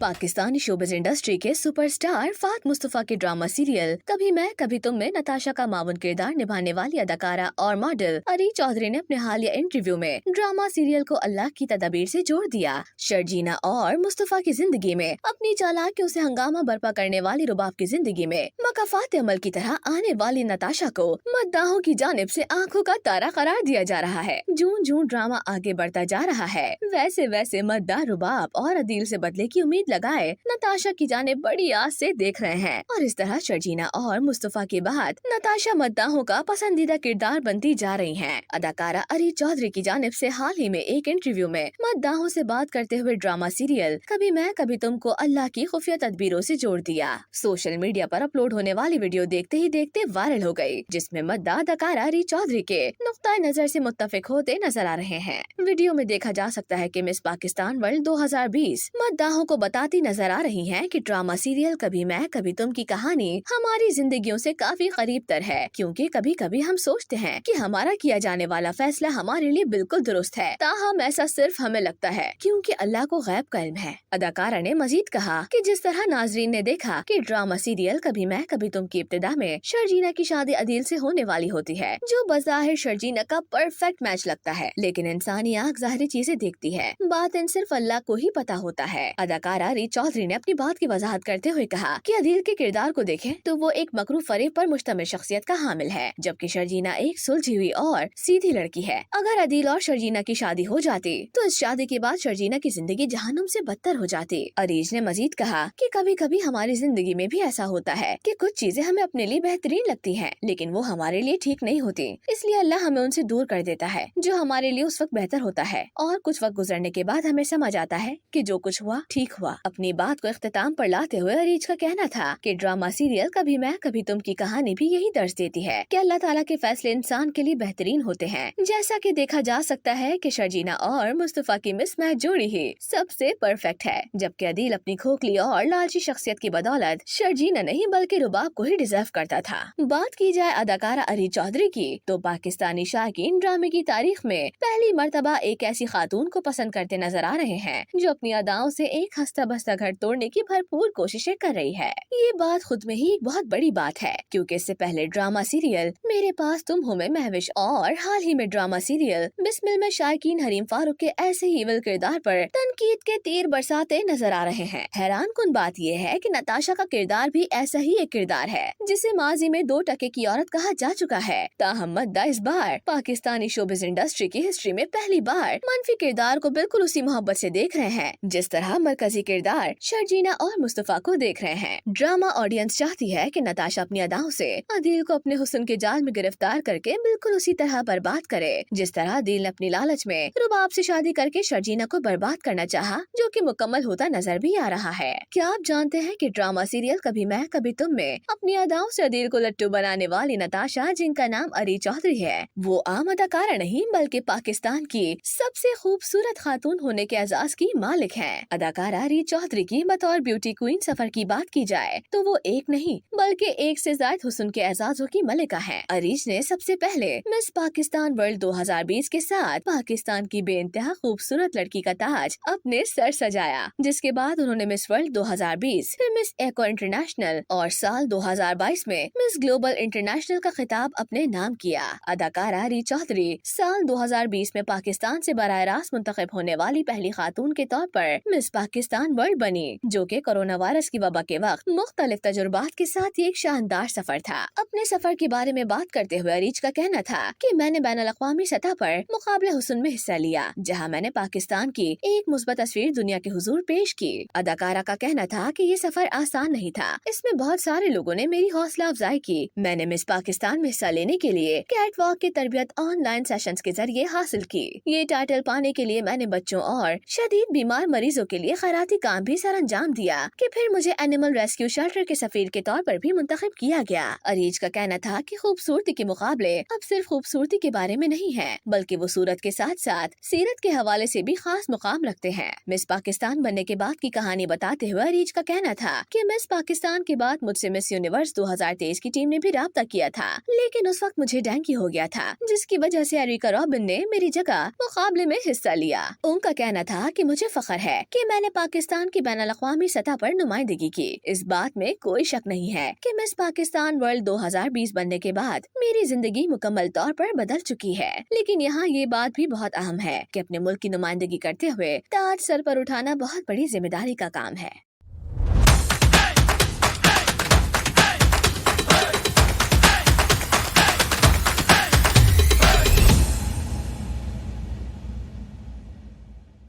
Pakistani showbiz industry के superstar फात मुस्तफा के drama serial कभी मैं कभी तुम में नताशा का मावन किरदार निभाने वाली अदाकारा और मॉडल अरी चौधरी ने अपने हालिया इंटरव्यू में ड्रामा सीरियल को अल्लाह की तदबीर से जोड़ दिया। शर्जीना और मुस्तफा की जिंदगी में अपनी चालाकियों से हंगामा बर्पा करने वाली रुबाब की जिंदगी में मकाफात अमल की तरह आने वाली नताशा को मद्दाहों की जानिब से आंखों का तारा करार दिया जा रहा है। जूं जूं ड्रामा आगे बढ़ता जा रहा है वैसे वैसे मद्दाह रुबाब और अदील से बदले की उम्मीद लगाए नताशा की जानिब बड़ी आस से देख रहे हैं और इस तरह शर्जीना और मुस्तफा के बाद नताशा मद्दाहों का पसंदीदा किरदार बनती जा रही हैं। अदाकारा अरी चौधरी की जानिब से हाल ही में एक इंटरव्यू में मद्दाहों से बात करते हुए ड्रामा सीरियल कभी मैं कभी तुम को अल्लाह की खुफिया तदबीरों से जोड़ दिया। सोशल मीडिया पर अपलोड होने वाली वीडियो देखते ही देखते वायरल हो गई, जिसमें मद्दाह अदाकारा अरी चौधरी के नुक्ता नजर से मुत्तफिक होते नजर आ रहे हैं। वीडियो में देखा जा सकता है कि मिस पाकिस्तान वर्ल्ड 2020 मद्दाहों को बताती नजर आ रही हैं कि ड्रामा सीरियल कभी मैं कभी तुम की कहानी हमारी जिंदगियों से काफी करीब तर है, क्योंकि कभी कभी हम सोचते हैं कि हमारा किया जाने वाला फैसला हमारे लिए बिल्कुल दुरुस्त है, ताहम ऐसा सिर्फ हमें लगता है क्योंकि अल्लाह को गैब का इल्म है। अदाकारा ने मजीद कहा कि जिस तरह नाजरीन ने देखा कि ड्रामा सीरियल कभी मैं कभी तुम की इब्तिदा में शर्जीना की शादी अदील से होने वाली होती है, जो बज़ाहिर शर्जीना का परफेक्ट मैच लगता है, लेकिन इंसानी आँख ज़ाहिरी चीजें देखती है, बातिन सिर्फ अल्लाह को ही पता होता है। अदाकारा अरी चौधरी ने अपनी बात की वजाहत करते हुए कहा कि अदील के किरदार को देखें तो वो एक मकरू फरेब पर मुश्तमिल शख्सियत का हामिल है, जबकि शर्जीना एक सुलझी हुई और सीधी लड़की है। अगर अदील और शर्जीना की शादी हो जाती तो इस शादी के बाद शर्जीना की जिंदगी जहन्नुम से बदतर हो जाती। अरीज ने मजीद कहा कि कभी कभी हमारी जिंदगी में भी ऐसा होता है कि कुछ चीजें हमें अपने लिए बेहतरीन लगती हैं, लेकिन वो हमारे लिए ठीक नहीं होती, इसलिए अल्लाह हमें उनसे दूर कर देता है जो हमारे लिए उस वक्त बेहतर होता है, और कुछ वक्त गुजरने के बाद हमें समझ आता है कि जो कुछ हुआ ठीक हुआ। अपनी बात को इख्तिताम पर लाते हुए अरीज का कहना था कि ड्रामा सीरियल कभी मैं कभी तुम की कहानी भी यही दर्ज देती है कि अल्लाह ताला के फैसले इंसान के लिए बेहतरीन होते हैं। जैसा कि देखा जा सकता है कि शर्जीना और मुस्तफा की मिसमैच जोड़ी ही सबसे परफेक्ट है, जबकि अदील अपनी खोखली और लालची शख्सियत की बदौलत शर्जीना नहीं बल्कि रुबाब को ही डिजर्व करता था। बात की जाए अदाकारा अरी चौधरी की तो पाकिस्तानी शायकीन ड्रामे की तारीख में पहली मर्तबा एक ऐसी खातून को पसंद करते नजर आ रहे हैं जो अपनी अदाओं से एक हंसता बसता घर तोड़ने की भरपूर कोशिशें कर रही है। ये बात खुद में ही एक बहुत बड़ी बात है, क्योंकि इससे पहले ड्रामा सीरियल मेरे पास तुम हो में महविश और हाल ही में ड्रामा सीरियल बिस्मिल में शायकीन हरीम फारूक के ऐसे ही इवल किरदार पर तनकीद के तीर बरसाते नजर आ रहे हैं। हैरान कुन बात यह है कि नताशा का किरदार भी ऐसा ही एक किरदार है जिसे माजी में 2 टके की औरत कहा जा चुका है। ताहम मद्दा इस बार पाकिस्तानी शोबिज इंडस्ट्री की हिस्ट्री में पहली बार मनफी किरदार को बिल्कुल उसी मोहब्बत से देख रहे हैं जिस तरह मरकजी किरदार शर्जीना और मुस्तफा को देख रहे हैं। ड्रामा ऑडियंस चाहती है कि नताशा अपनी अदाओं से अदील को अपने हुस्न के जाल में गिरफ्तार करके बिल्कुल उसी तरह बर्बाद करे जिस तरह अदील ने अपनी लालच में रुबाब से शादी करके शर्जीना को बर्बाद करना चाहा, जो कि मुकम्मल होता नजर भी आ रहा है। क्या आप जानते हैं कि ड्रामा सीरियल कभी मैं कभी तुम में अपनी अदाओं से अदील को लट्टू बनाने वाली नताशा, जिनका नाम अरी चौधरी है, वो आम अदाकारा नहीं बल्कि पाकिस्तान की सबसे खूबसूरत खातून होने के एजाज की मालिक हैं। अदाकारा अरी चौधरी की बतौर ब्यूटी क्वीन सफर की बात की जाए तो वो एक नहीं बल्कि एक से ज्यादा हुस्न के एजाजों की मलिका है। अरीज ने सबसे पहले मिस पाकिस्तान वर्ल्ड 2020 के साथ पाकिस्तान की बेइंतहा खूबसूरत लड़की का ताज अपने सर सजाया, जिसके बाद उन्होंने मिस वर्ल्ड 2020, फिर मिस एको इंटरनेशनल और साल 2022 में मिस ग्लोबल इंटरनेशनल का खिताब अपने नाम किया। अदाकारा अरी चौधरी साल 2020 में पाकिस्तान से बराह रास्त मुंतखब होने वाली पहली खातून के तौर पर मिस पाकिस्तान वर्ल्ड बनी, जो कि कोरोना वायरस की वबा के वक्त मुख्तलिफ तजुर्बात के साथ एक शानदार सफर था। अपने सफर के बारे में बात करते हुए अरीज का कहना था कि मैंने बैनुल अक़वामी सतह पर मुकाबले हुस्न में हिस्सा लिया, जहां मैंने पाकिस्तान की एक मुस्बत तस्वीर दुनिया के हुजूर पेश की। अदाकारा का कहना था कि ये सफर आसान नहीं था, इसमें बहुत सारे लोगों ने मेरी हौसला अफजाई की। मैंने मिस पाकिस्तान में हिस्सा लेने के लिए कैट वॉक की तरबियत ऑनलाइन सेशंस के जरिए हासिल की। ये टाइटल पाने के लिए मैंने बच्चों और शदीद बीमार मरीजों के लिए खैराती काम भी सर अंजाम दिया कि फिर मुझे एनिमल रेस्क्यू शेल्टर के सफीर के तौर पर भी मुंतखब किया गया। अरीज का कहना था कि खूबसूरती के मुकाबले अब सिर्फ खूबसूरती के बारे में नहीं है, बल्कि वो सूरत के साथ साथ सीरत के हवाले से भी खास मुकाम रखते हैं। मिस पाकिस्तान बनने के बाद की कहानी बताते हुए अरीज का कहना था कि मिस पाकिस्तान के बाद मुझसे मिस यूनिवर्स 2023 की टीम ने भी राब्ता किया था, लेकिन उस वक्त मुझे डेंगू हो गया था, जिसकी वजह से एरिका रॉबिन ने मेरी जगह मुकाबले में हिस्सा लिया। उनका कहना था कि मुझे फख्र है कि मैंने पाकिस्तान पाकिस्तान की बैन अल-अक़वामी सतह पर नुमाइंदगी की। इस बात में कोई शक नहीं है कि मिस पाकिस्तान वर्ल्ड 2020 बनने के बाद मेरी जिंदगी मुकम्मल तौर पर बदल चुकी है। लेकिन यहाँ ये बात भी बहुत अहम है कि अपने मुल्क की नुमाइंदगी करते हुए ताज सर पर उठाना बहुत बड़ी जिम्मेदारी का काम है।